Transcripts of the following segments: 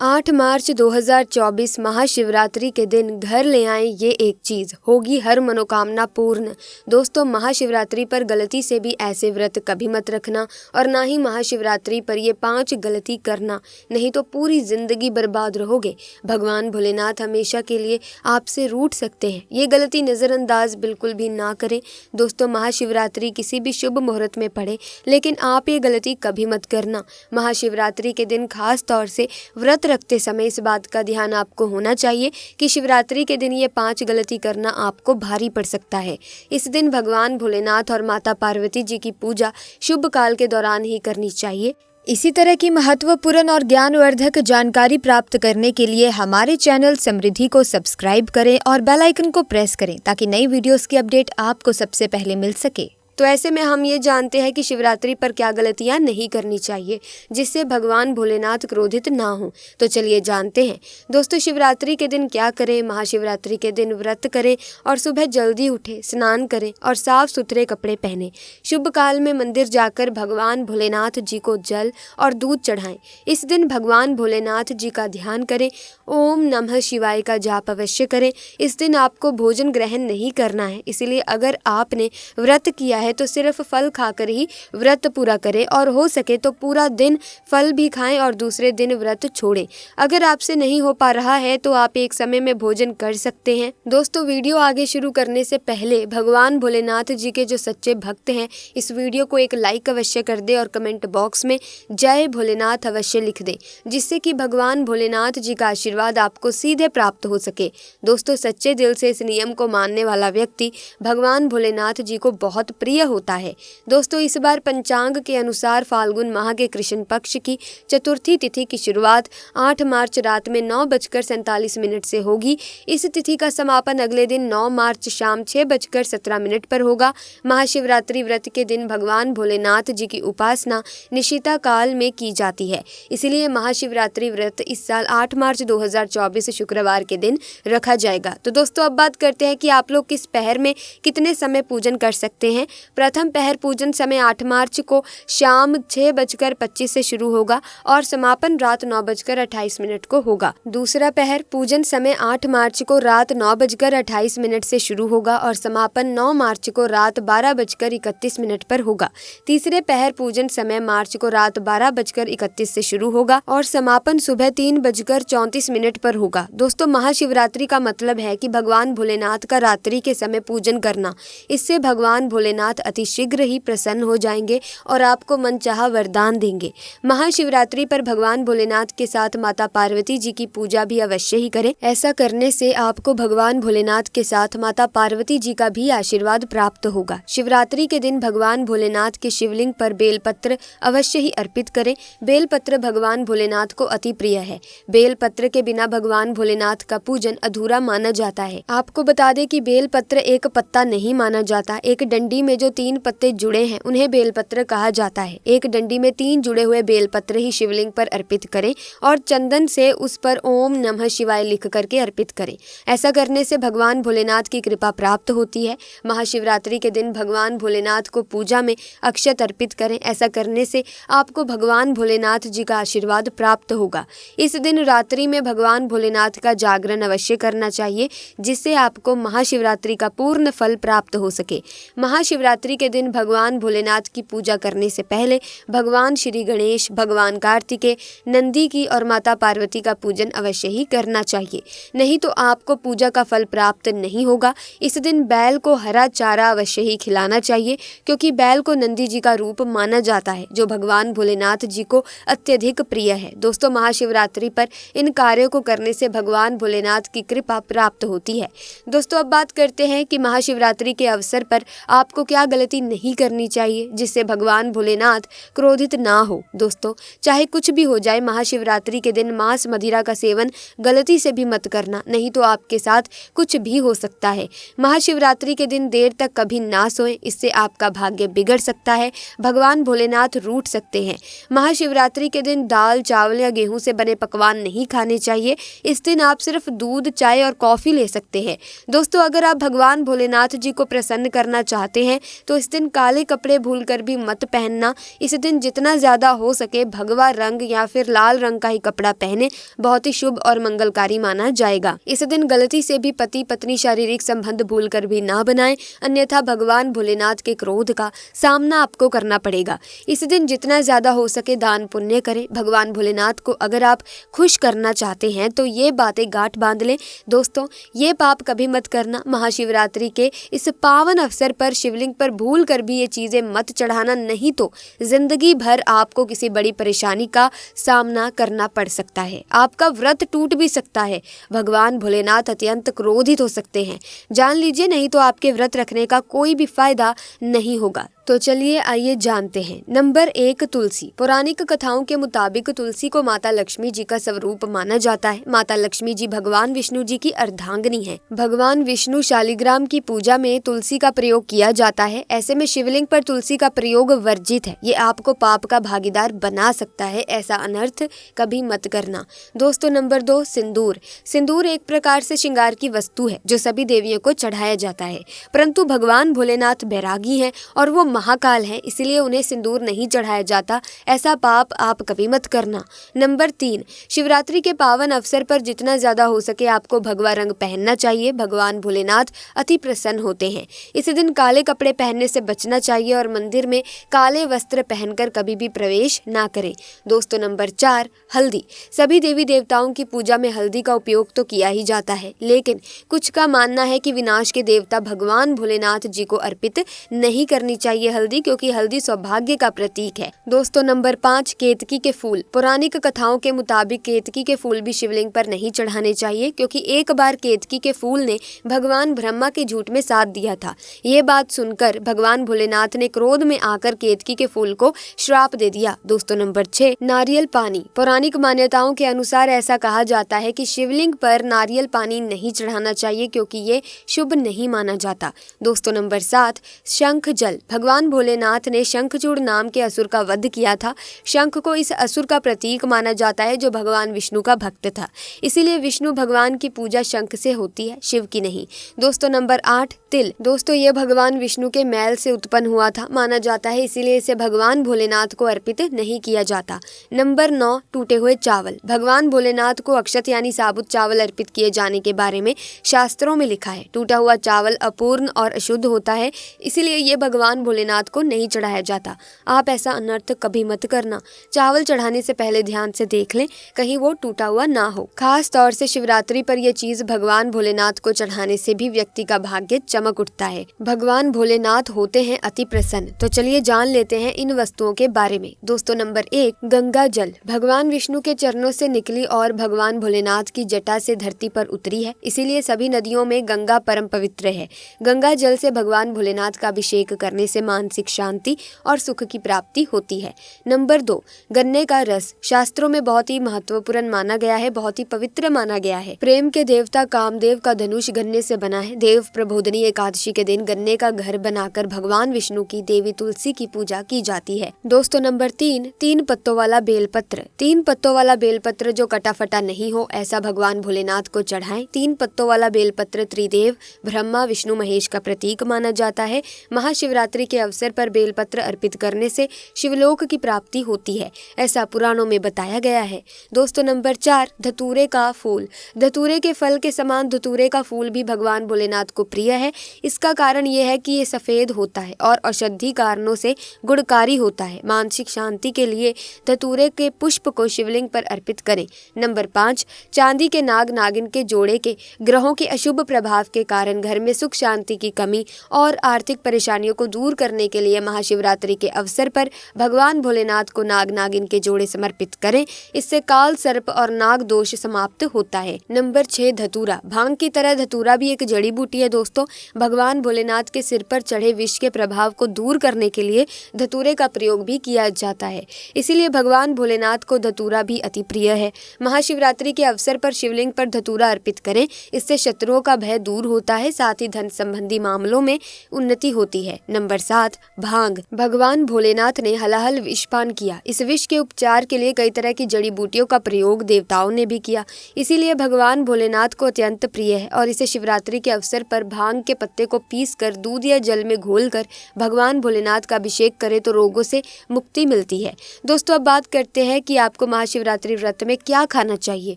8 मार्च 2024 महाशिवरात्रि के दिन घर ले आएं ये एक चीज़, होगी हर मनोकामना पूर्ण। दोस्तों, महाशिवरात्रि पर गलती से भी ऐसे व्रत कभी मत रखना और ना ही महाशिवरात्रि पर ये 5 गलती करना, नहीं तो पूरी जिंदगी बर्बाद रहोगे। भगवान भोलेनाथ हमेशा के लिए आपसे रूठ सकते हैं। ये गलती नज़रअंदाज बिल्कुल भी ना करें। दोस्तों, महाशिवरात्रि किसी भी शुभ मुहूर्त में पड़े, लेकिन आप ये गलती कभी मत करना। महाशिवरात्रि के दिन खास तौर से व्रत रखते समय इस बात का ध्यान आपको होना चाहिए कि शिवरात्रि के दिन ये 5 गलती करना आपको भारी पड़ सकता है। इस दिन भगवान भोलेनाथ और माता पार्वती जी की पूजा शुभ काल के दौरान ही करनी चाहिए। इसी तरह की महत्वपूर्ण और ज्ञानवर्धक जानकारी प्राप्त करने के लिए हमारे चैनल समृद्धि को सब्सक्राइब करें और बेल आइकन को प्रेस करें ताकि नई वीडियोस की अपडेट आपको सबसे पहले मिल सके। तो ऐसे में हम ये जानते हैं कि शिवरात्रि पर क्या गलतियां नहीं करनी चाहिए जिससे भगवान भोलेनाथ क्रोधित ना हो। तो चलिए जानते हैं। दोस्तों, शिवरात्रि के दिन क्या करें। महाशिवरात्रि के दिन व्रत करें और सुबह जल्दी उठें, स्नान करें और साफ सुथरे कपड़े पहनें। शुभ काल में मंदिर जाकर भगवान भोलेनाथ जी को जल और दूध चढ़ाएं। इस दिन भगवान भोलेनाथ जी का ध्यान करें। ओम नमः शिवाय का जाप अवश्य करें। इस दिन आपको भोजन ग्रहण नहीं करना है, इसलिए अगर आपने व्रत किया है तो सिर्फ फल खाकर ही व्रत पूरा करें और हो सके तो पूरा दिन फल भी खाएं और दूसरे दिन व्रत छोड़ें। अगर आपसे नहीं हो पा रहा है तो आप एक समय में भोजन कर सकते हैं। दोस्तों, वीडियो आगे शुरू करने से पहले भगवान भोलेनाथ जी के जो सच्चे भक्त हैं, इस वीडियो को एक लाइक अवश्य कर दे और कमेंट बॉक्स में जय भोलेनाथ अवश्य लिख दे, जिससे कि भगवान भोलेनाथ जी का आशीर्वाद आपको सीधे प्राप्त हो सके। दोस्तों, सच्चे दिल से इस नियम को मानने वाला व्यक्ति भगवान भोलेनाथ जी को बहुत प्रिय होता है। दोस्तों, इस बार पंचांग के अनुसार फाल्गुन माह के कृष्ण पक्ष की चतुर्थी तिथि की शुरुआत 8 मार्च रात में 9:47 से होगी। इस तिथि का समापन अगले दिन 9 मार्च शाम 6:17 पर होगा। महाशिवरात्रि व्रत के दिन भगवान भोलेनाथ जी की उपासना निशिता काल में की जाती है, इसलिए महाशिवरात्रि व्रत इस साल 8 मार्च 2024 शुक्रवार के दिन रखा जाएगा। तो दोस्तों, अब बात करते हैं कि आप लोग किस पहर में कितने समय पूजन कर सकते हैं। प्रथम पहर पूजन समय 8 मार्च को शाम 6:25 से शुरू होगा और समापन रात 9:28 को होगा। दूसरा पहर पूजन समय 8 मार्च को रात 9:28 से शुरू होगा और समापन 9 मार्च को रात 12:31 पर होगा। तीसरे पहर पूजन समय मार्च को रात 12:31 से शुरू होगा और समापन सुबह 3:34 पर होगा। दोस्तों, महाशिवरात्रि का मतलब है कि भगवान भोलेनाथ का रात्रि के समय पूजन करना। इससे भगवान भोलेनाथ अति शीघ्र ही प्रसन्न हो जाएंगे और आपको मनचाहा वरदान देंगे। महाशिवरात्रि पर भगवान भोलेनाथ के साथ माता पार्वती जी की पूजा भी अवश्य ही करें। ऐसा करने से आपको भगवान भोलेनाथ के साथ माता पार्वती जी का भी आशीर्वाद प्राप्त होगा। शिवरात्रि के दिन भगवान भोलेनाथ के शिवलिंग पर बेलपत्र अवश्य ही अर्पित करें। बेलपत्र भगवान भोलेनाथ को अति प्रिय है। बेलपत्र के बिना भगवान भोलेनाथ का पूजन अधूरा माना जाता है। आपको बता दें कि बेलपत्र एक पत्ता नहीं माना जाता। एक डंडी में जो 3 पत्ते जुड़े हैं उन्हें बेलपत्र कहा जाता है। एक डंडी में 3 जुड़े हुए बेलपत्र ही शिवलिंग पर अर्पित करें और चंदन से उस पर ओम नमः शिवाय लिख करके अर्पित करें। ऐसा करने से भगवान भोलेनाथ की कृपा प्राप्त होती है। महाशिवरात्रि के दिन भगवान भोलेनाथ को पूजा में अक्षत अर्पित करें। ऐसा करने से आपको भगवान भोलेनाथ जी का आशीर्वाद प्राप्त होगा। इस दिन रात्रि में भगवान भोलेनाथ का जागरण अवश्य करना चाहिए, जिससे आपको महाशिवरात्रि का पूर्ण फल प्राप्त हो सके। महाशिवरात्रि के दिन भगवान भोलेनाथ की पूजा करने से पहले भगवान श्री गणेश, भगवान कार्तिकेय, नंदी की और माता पार्वती का पूजन अवश्य ही करना चाहिए, नहीं तो आपको पूजा का फल प्राप्त नहीं होगा। इस दिन बैल को हरा चारा अवश्य ही खिलाना चाहिए, क्योंकि बैल को नंदी जी का रूप माना जाता है, जो भगवान भोलेनाथ जी को अत्यधिक प्रिय है। दोस्तों, महाशिवरात्रि पर इन कार्यों को करने से भगवान भोलेनाथ की कृपा प्राप्त होती है। दोस्तों, अब बात करते हैं कि महाशिवरात्रि के अवसर पर आपको क्या गलती नहीं करनी चाहिए जिससे भगवान भोलेनाथ क्रोधित ना हो। दोस्तों, चाहे कुछ भी हो जाए, महाशिवरात्रि के दिन मांस मदिरा का सेवन गलती से भी मत करना, नहीं तो आपके साथ कुछ भी हो सकता है। महाशिवरात्रि के दिन देर तक कभी ना सोएं, इससे आपका भाग्य बिगड़ सकता है। भगवान भोलेनाथ रूठ सकते हैं। महाशिवरात्रि के दिन दाल, चावल या गेहूं से बने पकवान नहीं खाने चाहिए। इस दिन आप सिर्फ दूध, चाय और कॉफी ले सकते हैं। दोस्तों, अगर आप भगवान भोलेनाथ जी को प्रसन्न करना चाहते हैं तो इस दिन काले कपड़े भूलकर भी मत पहनना। इस दिन जितना ज्यादा हो सके भगवा रंग या फिर लाल रंग का ही कपड़ा पहने, बहुत ही शुभ और मंगलकारी माना जाएगा। इस दिन गलती से भी पति पत्नी शारीरिक संबंध भूलकर भी ना बनाएं, अन्यथा भगवान भोलेनाथ के क्रोध का सामना आपको करना पड़ेगा। इस दिन जितना ज्यादा हो सके दान पुण्य करें। भगवान भोलेनाथ को अगर आप खुश करना चाहते हैं तो ये बातें गांठ बांध लें। दोस्तों, ये पाप कभी मत करना। महाशिवरात्रि के इस पावन अवसर पर शिवलिंग पर भूल कर भी ये चीजें मत चढ़ाना, नहीं तो जिंदगी भर आपको किसी बड़ी परेशानी का सामना करना पड़ सकता है। आपका व्रत टूट भी सकता है। भगवान भोलेनाथ अत्यंत क्रोधित हो सकते हैं, जान लीजिए, नहीं तो आपके व्रत रखने का कोई भी फायदा नहीं होगा। तो चलिए आइए जानते हैं। नंबर 1, तुलसी। पौराणिक कथाओं के मुताबिक तुलसी को माता लक्ष्मी जी का स्वरूप माना जाता है। माता लक्ष्मी जी भगवान विष्णु जी की अर्धांगिनी है। भगवान विष्णु शालिग्राम की पूजा में तुलसी का प्रयोग किया जाता है। ऐसे में शिवलिंग पर तुलसी का प्रयोग वर्जित है। ये आपको पाप का भागीदार बना सकता है, ऐसा अनर्थ कभी मत करना। दोस्तों, नंबर 2, सिंदूर। सिंदूर एक प्रकार से श्रृंगार की वस्तु है जो सभी देवियों को चढ़ाया जाता है, परंतु भगवान भोलेनाथ बैरागी हैं और वो महाकाल है, इसलिए उन्हें सिंदूर नहीं चढ़ाया जाता। ऐसा पाप आप कभी मत करना। नंबर 3, शिवरात्रि के पावन अवसर पर जितना ज्यादा हो सके आपको भगवा रंग पहनना चाहिए। भगवान भोलेनाथ अति प्रसन्न होते हैं। इस दिन काले कपड़े पहनने से बचना चाहिए और मंदिर में काले वस्त्र पहनकर कभी भी प्रवेश ना करें। दोस्तों, नंबर 4, हल्दी। सभी देवी देवताओं की पूजा में हल्दी का उपयोग तो किया ही जाता है, लेकिन कुछ का मानना है कि विनाश के देवता भगवान भोलेनाथ जी को अर्पित नहीं करनी चाहिए हल्दी, क्योंकि हल्दी सौभाग्य का प्रतीक है। दोस्तों, नंबर 5, केतकी के फूल। पौराणिक कथाओं के मुताबिक केतकी के फूल भी शिवलिंग पर नहीं चढ़ाने चाहिए, क्योंकि एक बार केतकी के फूल ने भगवान ब्रह्मा के झूठ में साथ दिया था। ये बात सुनकर भगवान भोलेनाथ ने क्रोध में आकर केतकी के फूल को श्राप दे दिया। दोस्तों, नंबर 6, नारियल पानी। पौराणिक मान्यताओं के अनुसार ऐसा कहा जाता है कि शिवलिंग पर नारियल पानी नहीं चढ़ाना चाहिए, क्योंकि ये शुभ नहीं माना जाता। दोस्तों, नंबर 7, शंख जल। भगवान भोलेनाथ ने शंखचूड़ नाम के असुर का वध किया था। शंख को इस असुर का प्रतीक माना जाता है जो भगवान विष्णु का भक्त था, इसीलिए विष्णु भगवान की पूजा शंख से होती है, शिव की नहीं। दोस्तों, नंबर 8, तिल। दोस्तों, ये भगवान विष्णु के मैल से उत्पन्न हुआ था माना जाता है, इसीलिए इसे भगवान भोलेनाथ को अर्पित नहीं किया जाता। नंबर 9, टूटे हुए चावल। भगवान भोलेनाथ को अक्षत यानी साबुत चावल अर्पित किए जाने के बारे में शास्त्रों में लिखा है। टूटा हुआ चावल अपूर्ण और अशुद्ध होता है, इसीलिए ये भगवान भोलेनाथ को नहीं चढ़ाया जाता। आप ऐसा अनर्थ कभी मत करना। चावल चढ़ाने से पहले ध्यान से देख लें, कहीं वो टूटा हुआ ना हो। खास तौर से शिवरात्रि पर यह चीज भगवान भोलेनाथ को चढ़ाने से भी व्यक्ति का भाग्य चमक उठता है। भगवान भोलेनाथ होते हैं अति प्रसन्न। तो चलिए जान लेते हैं इन वस्तुओं के बारे में। दोस्तों, नंबर 1, गंगा जल। भगवान विष्णु के चरणों से निकली और भगवान भोलेनाथ की जटा से धरती पर उतरी है, इसीलिए सभी नदियों में गंगा परम पवित्र है। गंगा जल से भगवान भोलेनाथ का अभिषेक करने से मानसिक शांति और सुख की प्राप्ति होती है। नंबर 2, गन्ने का रस। शास्त्रों में बहुत ही महत्वपूर्ण माना गया है, बहुत ही पवित्र माना गया है। प्रेम के देवता कामदेव का धनुष गन्ने से बना है। देव प्रबोधनी एकादशी के दिन गन्ने का घर बनाकर भगवान विष्णु की देवी तुलसी की पूजा की जाती है। दोस्तों, नंबर 3, 3 पत्तों वाला बेलपत्र। 3 पत्तों वाला बेलपत्र जो कटा फटा नहीं हो, ऐसा भगवान भोलेनाथ को चढ़ाएं। 3 पत्तों वाला बेलपत्र त्रिदेव ब्रह्मा विष्णु महेश का प्रतीक माना जाता है। महाशिवरात्रि के अवसर पर बेलपत्र अर्पित करने से शिवलोक की प्राप्ति होती है, ऐसा पुराणों में बताया गया है। दोस्तों, नंबर 4, धतूरे का फूल। धतूरे के फल के समान धतूरे का फूल भी भगवान भोलेनाथ को प्रिय है। इसका कारण यह है कि ये सफेद होता है और औषधि कारणों से गुणकारी होता है। मानसिक शांति के लिए धतूरे के पुष्प को शिवलिंग पर अर्पित करें। नंबर 5, चांदी के नाग नागिन के जोड़े के ग्रहों के अशुभ प्रभाव के कारण घर में सुख शांति की कमी और आर्थिक परेशानियों को दूर करने के लिए महाशिवरात्रि के अवसर पर भगवान भोलेनाथ को नाग नागिन के जोड़े समर्पित करें। इससे काल सर्प और नाग दोष समाप्त होता है। नंबर 6, धतूरा। भांग की तरह धतूरा भी एक जड़ी बूटी है। दोस्तों, भगवान भोलेनाथ के सिर पर चढ़े विष के प्रभाव को दूर करने के लिए धतूरे का प्रयोग भी किया जाता है, इसीलिए भगवान भोलेनाथ को धतूरा भी अति प्रिय है। महाशिवरात्रि के अवसर पर शिवलिंग पर धतूरा अर्पित करें, इससे शत्रुओं का भय दूर होता है, साथ ही धन संबंधी मामलों में उन्नति होती है। नंबर 7, भांग। भगवान भोलेनाथ ने हलाहल विषपान किया। इस विष के उपचार के लिए कई तरह की जड़ी बूटियों का प्रयोग देवताओं ने भी किया, इसीलिए भगवान भोलेनाथ को अत्यंत प्रिय है और इसे शिवरात्रि के अवसर पर भांग के पत्ते को पीस कर दूध या जल जल में घोलकर भगवान भोलेनाथ का अभिषेक करें तो रोगों से मुक्ति मिलती है। दोस्तों अब बात करते हैं कि आपको महाशिवरात्रि व्रत में क्या खाना चाहिए।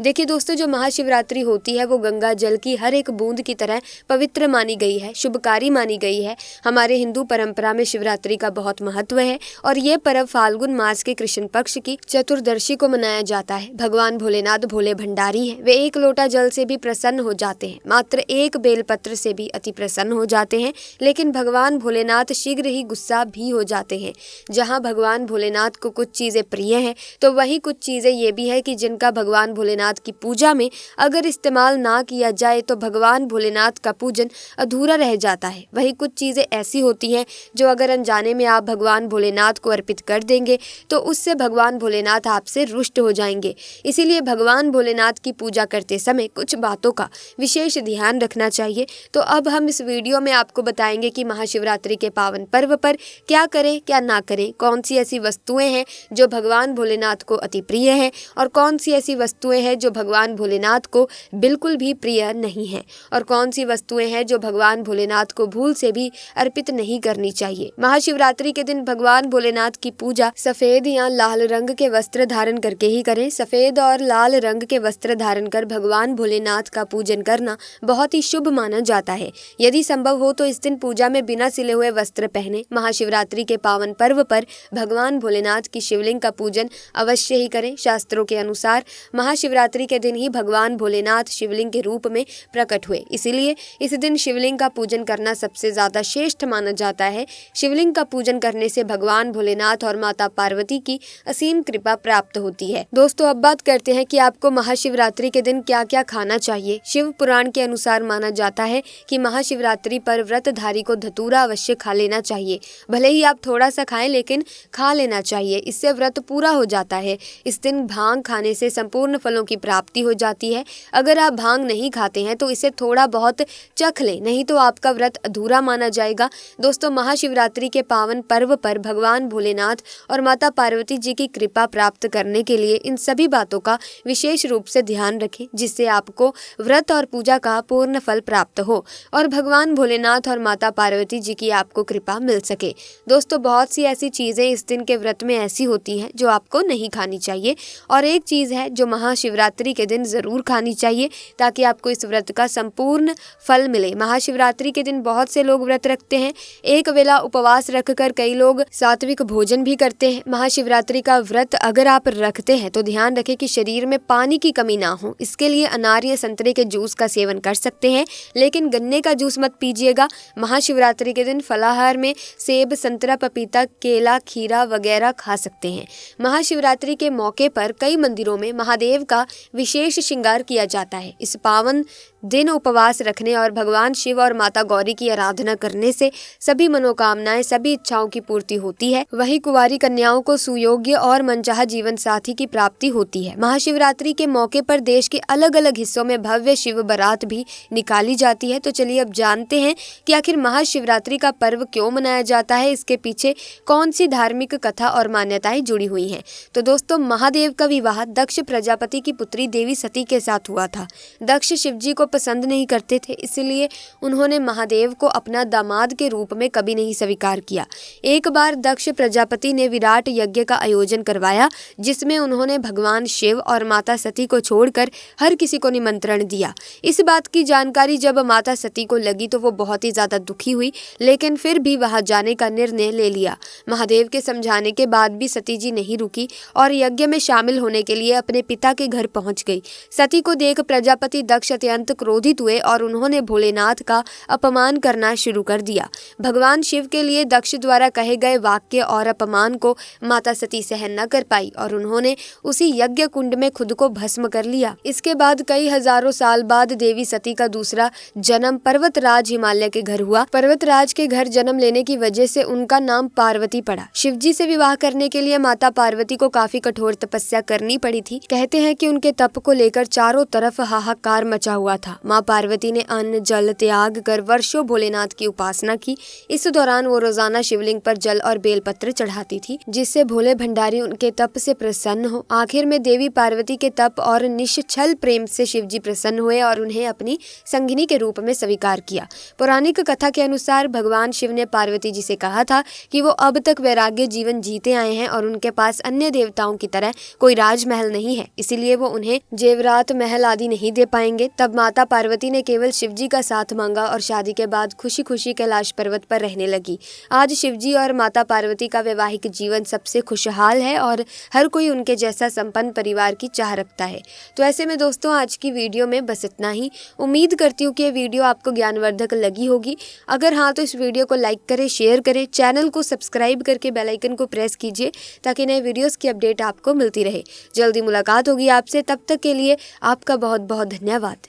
देखिए दोस्तों, जो महाशिवरात्रि होती है वो गंगा जल की हर एक बूंद की तरह पवित्र मानी गई है, शुभकारी मानी गई है। हमारे हिंदू परंपरा में शिवरात्रि का बहुत महत्व है और ये पर्व फाल्गुन मास के कृष्ण पक्ष की चतुर्दशी को मनाया जाता है। भगवान भोलेनाथ भोले भंडारी है, वे एक लोटा जल से भी प्रसन्न हो जाते हैं, मात्र एक बेलपत्र से भी अति प्रसन्न हो जाते हैं। लेकिन भगवान भोलेनाथ शीघ्र ही गुस्सा भी हो जाते हैं। जहाँ भगवान भोलेनाथ को कुछ चीजें प्रिय हैं तो वहीं कुछ चीजें ये भी है कि जिनका भगवान भोलेनाथ की पूजा में अगर इस्तेमाल ना किया जाए तो भगवान भोलेनाथ का पूजन अधूरा रह जाता है। वहीं कुछ चीजें ऐसी होती हैं जो अगर अनजाने में आप भगवान भोलेनाथ को अर्पित कर देंगे तो उससे भगवान भोलेनाथ आपसे रुष्ट हो जाएंगे। इसीलिए भगवान भोलेनाथ की पूजा करते समय कुछ बातों का विशेष ध्यान रखना चाहिए। तो अब हम इस वीडियो में आपको बताएंगे कि महाशिवरात्रि के पावन पर्व पर क्या करें क्या ना करें, कौन सी ऐसी वस्तुएं हैं जो भगवान भोलेनाथ को अति प्रिय है और कौन सी ऐसी वस्तुएं हैं जो भगवान भोलेनाथ को बिल्कुल भी प्रिय नहीं है और कौन सी वस्तुएं हैं जो भगवान भोलेनाथ को भूल से भी अर्पित नहीं करनी चाहिए। महाशिवरात्रि के दिन भगवान भोलेनाथ की पूजा सफेद या लाल रंग के वस्त्र धारण करके ही करें। सफेद और लाल रंग के वस्त्र धारण कर भगवान भोलेनाथ का पूजन करना बहुत ही शुभ माना जाता है। यदि संभव हो तो इस दिन पूजा में बिना सिले हुए वस्त्र पहने। महाशिवरात्रि के पावन पर्व पर भगवान भोलेनाथ की शिवलिंग का पूजन अवश्य ही करें। शास्त्रों के अनुसार महाशिवरात्रि के दिन ही भगवान भोलेनाथ शिवलिंग के रूप में प्रकट हुए, इसीलिए इस दिन शिवलिंग का पूजन करना सबसे ज्यादा श्रेष्ठ माना जाता है। शिवलिंग का पूजन करने से भगवान भोलेनाथ और माता पार्वती की असीम कृपा प्राप्त होती है। दोस्तों अब बात करते हैं कि आपको महाशिवरात्रि के दिन क्या क्या खाना चाहिए। शिव पुराण के अनुसार माना जाता है कि महाशिवरात्रि पर व्रतधारी को धतूरा अवश्य खा लेना चाहिए। भले ही आप थोड़ा सा खाएं लेकिन खा लेना चाहिए, इससे व्रत पूरा हो जाता है। इस दिन भांग खाने से संपूर्ण फलों की प्राप्ति हो जाती है। अगर आप भांग नहीं खाते हैं तो इसे थोड़ा बहुत चख लें, नहीं तो आपका व्रत अधूरा माना जाएगा। दोस्तों महाशिवरात्रि के पावन पर्व पर भगवान भोलेनाथ और माता पार्वती जी की कृपा प्राप्त करने के लिए इन सभी बातों का विशेष रूप से ध्यान रखें, जिससे आपको व्रत और पूजा का पूर्ण फल प्राप्त हो और भगवान भोलेनाथ और माता पार्वती जी की आपको कृपा मिल सके। दोस्तों बहुत सी ऐसी चीजें इस दिन के व्रत में ऐसी होती हैं जो आपको नहीं खानी चाहिए और एक चीज है जो महाशिवरात्रि के दिन जरूर खानी चाहिए ताकि आपको इस व्रत का संपूर्ण फल मिले। महाशिवरात्रि के दिन बहुत से लोग व्रत रखते हैं, एक वेला उपवास रखकर कई लोग सात्विक भोजन भी करते हैं। महाशिवरात्रि का व्रत अगर आप रखते हैं तो ध्यान रखें कि शरीर में पानी की कमी ना हो। इसके लिए अनार या संतरे के जूस का सेवन कर सकते हैं, लेकिन गन्ने का जूस मत पीजिएगा। महाशिवरात्रि के दिन फलाहार में सेब, संतरा, पपीता, केला, खीरा वगैरह खा सकते हैं। महाशिवरात्रि के मौके पर कई मंदिरों में महादेव का विशेष श्रृंगार किया जाता है। इस पावन दिन उपवास रखने और भगवान शिव और माता गौरी की आराधना करने से सभी मनोकामनाएं, सभी इच्छाओं की पूर्ति होती है। वहीं कुंवारी कन्याओं को सुयोग्य और मनचाहा जीवन साथी की प्राप्ति होती है। महाशिवरात्रि के मौके पर देश के अलग अलग हिस्सों में भव्य शिव बारात भी निकाली जाती है। तो चलिए अब जानते हैं कि आखिर महाशिवरात्रि का पर्व क्यों मनाया जाता है, इसके पीछे कौन सी धार्मिक कथा और मान्यताएं जुड़ी हुई हैं। तो दोस्तों महादेव का विवाह दक्ष प्रजापति की पुत्री देवी सती के साथ हुआ था। दक्ष शिवजी को पसंद नहीं करते थे, इसलिए उन्होंने महादेव को अपना दामाद के रूप में कभी नहीं स्वीकार किया। एक बार दक्ष प्रजापति ने विराट यज्ञ का आयोजन करवाया, जिसमें उन्होंने भगवान शिव और माता सती को छोड़कर हर किसी को निमंत्रण दिया। इस बात की जानकारी जब माता सती को लगी तो वो बहुत ही ज्यादा दुखी हुई, लेकिन फिर भी वहां जाने का निर्णय ले लिया। महादेव के समझाने के बाद भी सती जी नहीं रुकी और यज्ञ में शामिल होने के लिए अपने पिता के घर पहुंच गई। सती को देख प्रजापति दक्ष अत्यंत क्रोधित हुए और उन्होंने भोलेनाथ का अपमान करना शुरू कर दिया। भगवान शिव के लिए दक्ष द्वारा कहे गए वाक्य और अपमान को माता सती सहन न कर पाई और उन्होंने उसी यज्ञ कुंड में खुद को भस्म कर लिया। इसके बाद कई हजारों साल बाद देवी सती का दूसरा जन्म पर्वतराज हिमालय के घर हुआ। पर्वतराज के घर जन्म लेने की वजह से उनका नाम पार्वती पड़ा। शिवजी से विवाह करने के लिए माता पार्वती को काफी कठोर तपस्या करनी पड़ी थी। कहते हैं कि उनके तप को लेकर चारों तरफ हाहाकार मचा हुआ था। माँ पार्वती ने अन्न जल त्याग कर वर्षों भोलेनाथ की उपासना की। इस दौरान वो रोजाना शिवलिंग पर जल और बेलपत्र चढ़ाती थी, जिससे भोले भंडारी उनके तप से प्रसन्न हो। आखिर में देवी पार्वती के तप और निश्चल प्रेम से शिवजी प्रसन्न हुए और उन्हें अपनी संगिनी के रूप में स्वीकार किया। पौराणिक कथा के अनुसार भगवान शिव ने पार्वती जी से कहा था कि वो अब तक वैराग्य जीवन जीते आए हैं और उनके पास अन्य देवताओं की तरह कोई राजमहल नहीं है, इसीलिए वो उन्हें जेवरात महल आदि नहीं दे पाएंगे। तब माता पार्वती ने केवल शिवजी का साथ मांगा और शादी के बाद खुशी खुशी कैलाश पर्वत पर रहने लगी। आज शिवजी और माता पार्वती का वैवाहिक जीवन सबसे खुशहाल है और हर कोई उनके जैसा संपन्न परिवार की चाह रखता है। तो ऐसे में दोस्तों आज की वीडियो में बस इतना ही। उम्मीद करती हूँ कि ये वीडियो आपको ज्ञानवर्धक लगी होगी। अगर हाँ तो इस वीडियो को लाइक करें, शेयर करें, चैनल को सब्सक्राइब करके बेल आइकन को प्रेस कीजिए ताकि नए वीडियोस की अपडेट आपको मिलती रहे। जल्दी मुलाकात होगी आपसे, तब तक के लिए आपका बहुत बहुत धन्यवाद।